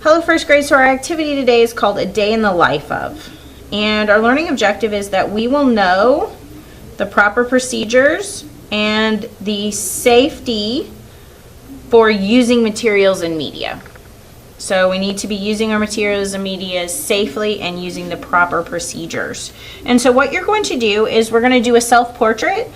Hello first grade, so our activity today is called A Day in the Life of. And our learning objective is that we will know the proper procedures and the safety for using materials and media. So we need to be using our materials and media safely and using the proper procedures. And so what you're going to do is we're going to do a self-portrait,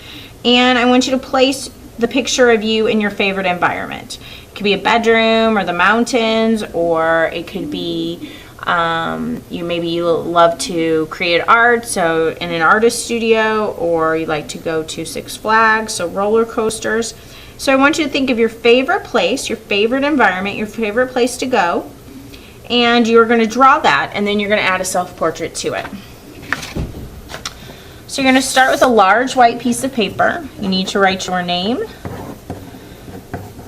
and I want you to place the picture of you in your favorite environment. It could be a bedroom or the mountains, or it could be you love to create art, so in an artist studio, or you like to go to Six Flags, so roller coasters. So I want you to think of your favorite place, your favorite environment, your favorite place to go, and you're going to draw that, and then you're going to add a self-portrait to it. So you're going to start with a large white piece of paper. You need to write your name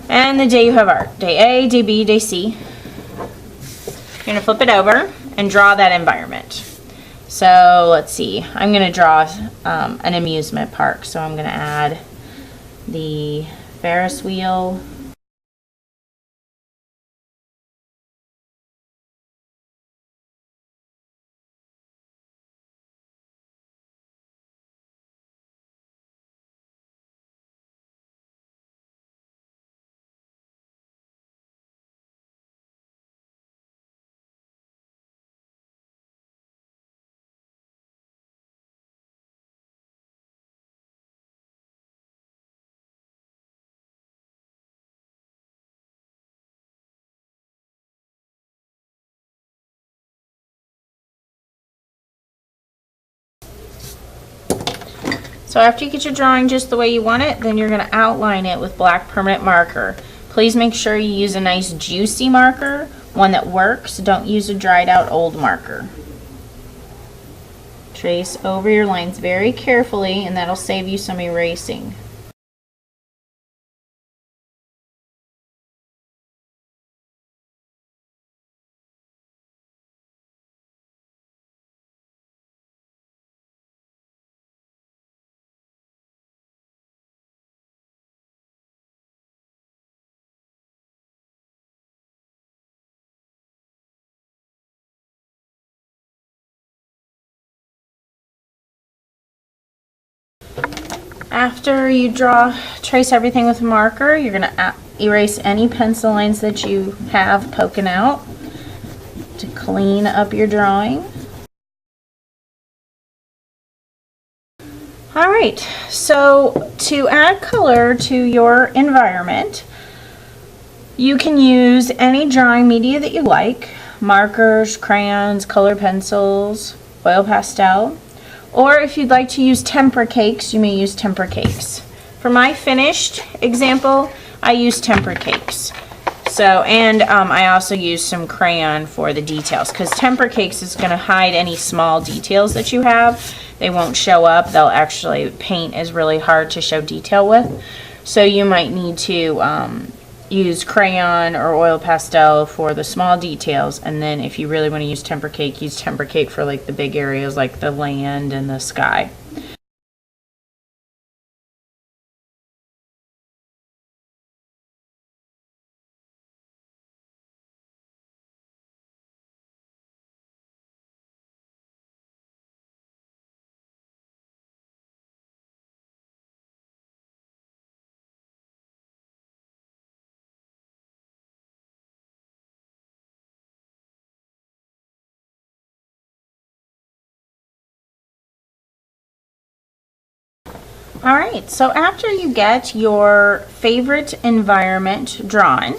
and the day you have art. Day A, day B, day C. You're going to flip it over and draw that environment. So let's see, I'm going to draw an amusement park. So I'm going to add the Ferris wheel, So after you get your drawing just the way you want it, then you're going to outline it with black permanent marker. Please make sure you use a nice juicy marker, one that works. Don't use a dried out old marker. Trace over your lines very carefully, and that'll save you some erasing. After you trace everything with a marker, you're going to erase any pencil lines that you have poking out to clean up your drawing. Alright, so to add color to your environment, you can use any drawing media that you like: markers, crayons, colored pencils, oil pastel. Or if you'd like to use tempera cakes, you may use tempera cakes. For my finished example, I use tempera cakes. So, and I also use some crayon for the details, because tempera cakes is going to hide any small details that you have. They won't show up. They'll actually, paint is really hard to show detail with. So you might need to use crayon or oil pastel for the small details, and then if you really want to use tempera cake, use tempera cake for like the big areas like the land and the sky. Alright, so after you get your favorite environment drawn,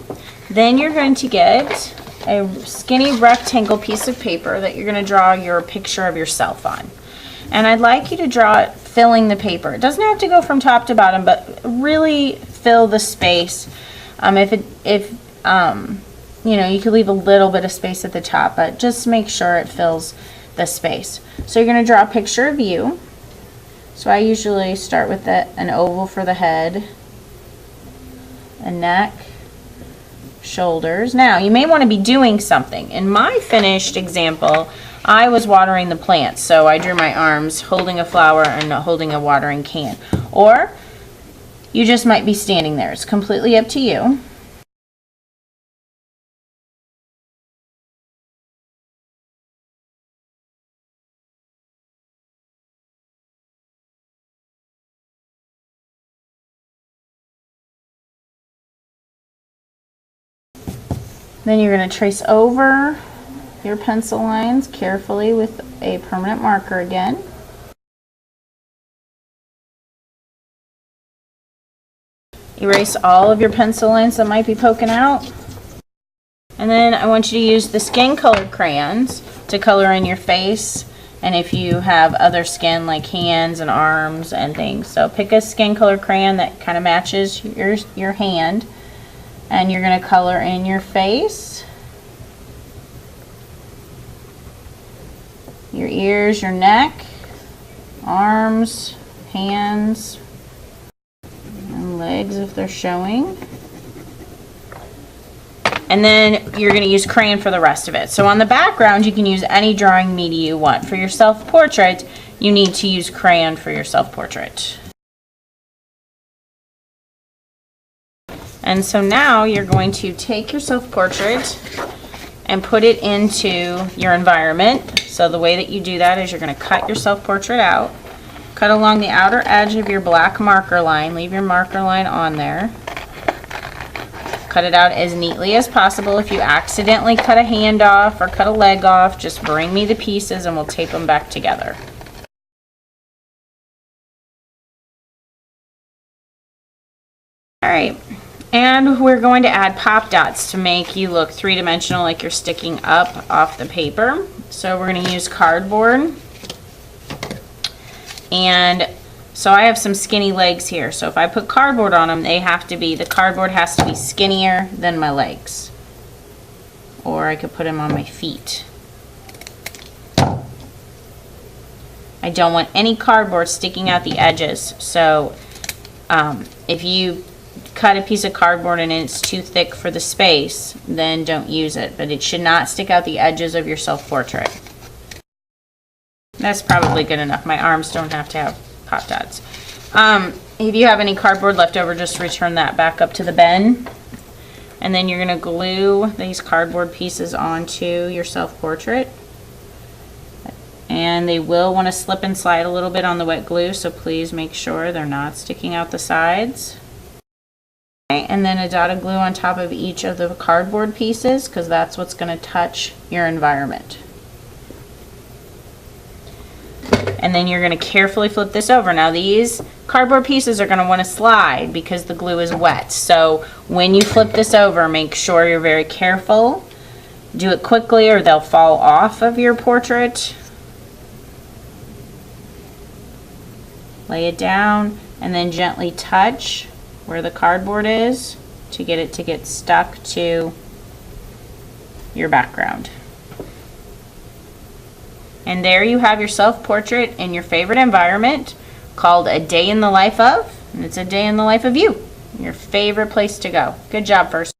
then you're going to get a skinny rectangle piece of paper that you're going to draw your picture of yourself on. And I'd like you to draw it filling the paper. It doesn't have to go from top to bottom, but really fill the space. You know, you could leave a little bit of space at the top, but just make sure it fills the space. So you're going to draw a picture of you. So I usually start with an oval for the head, a neck, shoulders. Now, you may want to be doing something. In my finished example, I was watering the plants, so I drew my arms holding a flower and holding a watering can. Or you just might be standing there. It's completely up to you. Then you're going to trace over your pencil lines carefully with a permanent marker again. Erase all of your pencil lines that might be poking out. And then I want you to use the skin colored crayons to color in your face, and if you have other skin like hands and arms and things. So pick a skin colored crayon that kind of matches your hand, and you're going to color in your face, your ears, your neck, arms, hands, and legs if they're showing. And then you're going to use crayon for the rest of it. So on the background, you can use any drawing media you want. For your self-portrait, you need to use crayon for your self-portrait. And so now you're going to take your self-portrait and put it into your environment. So the way that you do that is you're going to cut your self-portrait out. Cut along the outer edge of your black marker line. Leave your marker line on there. Cut it out as neatly as possible. If you accidentally cut a hand off or cut a leg off, just bring me the pieces and we'll tape them back together. Alright, and we're going to add pop dots to make you look three-dimensional, like you're sticking up off the paper. So we're going to use cardboard. And so I have some skinny legs here, so if I put cardboard on them, the cardboard has to be skinnier than my legs. Or I could put them on my feet. I don't want any cardboard sticking out the edges, so if you cut a piece of cardboard and it's too thick for the space, then don't use it, but it should not stick out the edges of your self-portrait. That's probably good enough. My arms don't have to have pop dots. If you have any cardboard left over, just return that back up to the bin. And then you're going to glue these cardboard pieces onto your self-portrait. And they will want to slip and slide a little bit on the wet glue, so please make sure they're not sticking out the sides. Okay, and then a dot of glue on top of each of the cardboard pieces, because that's what's going to touch your environment. And then you're going to carefully flip this over. Now these cardboard pieces are going to want to slide because the glue is wet. So when you flip this over, make sure you're very careful. Do it quickly or they'll fall off of your portrait. Lay it down and then gently touch where the cardboard is to get it to get stuck to your background. And there you have your self-portrait in your favorite environment called A Day in the Life of, and it's a day in the life of you, your favorite place to go. Good job, first.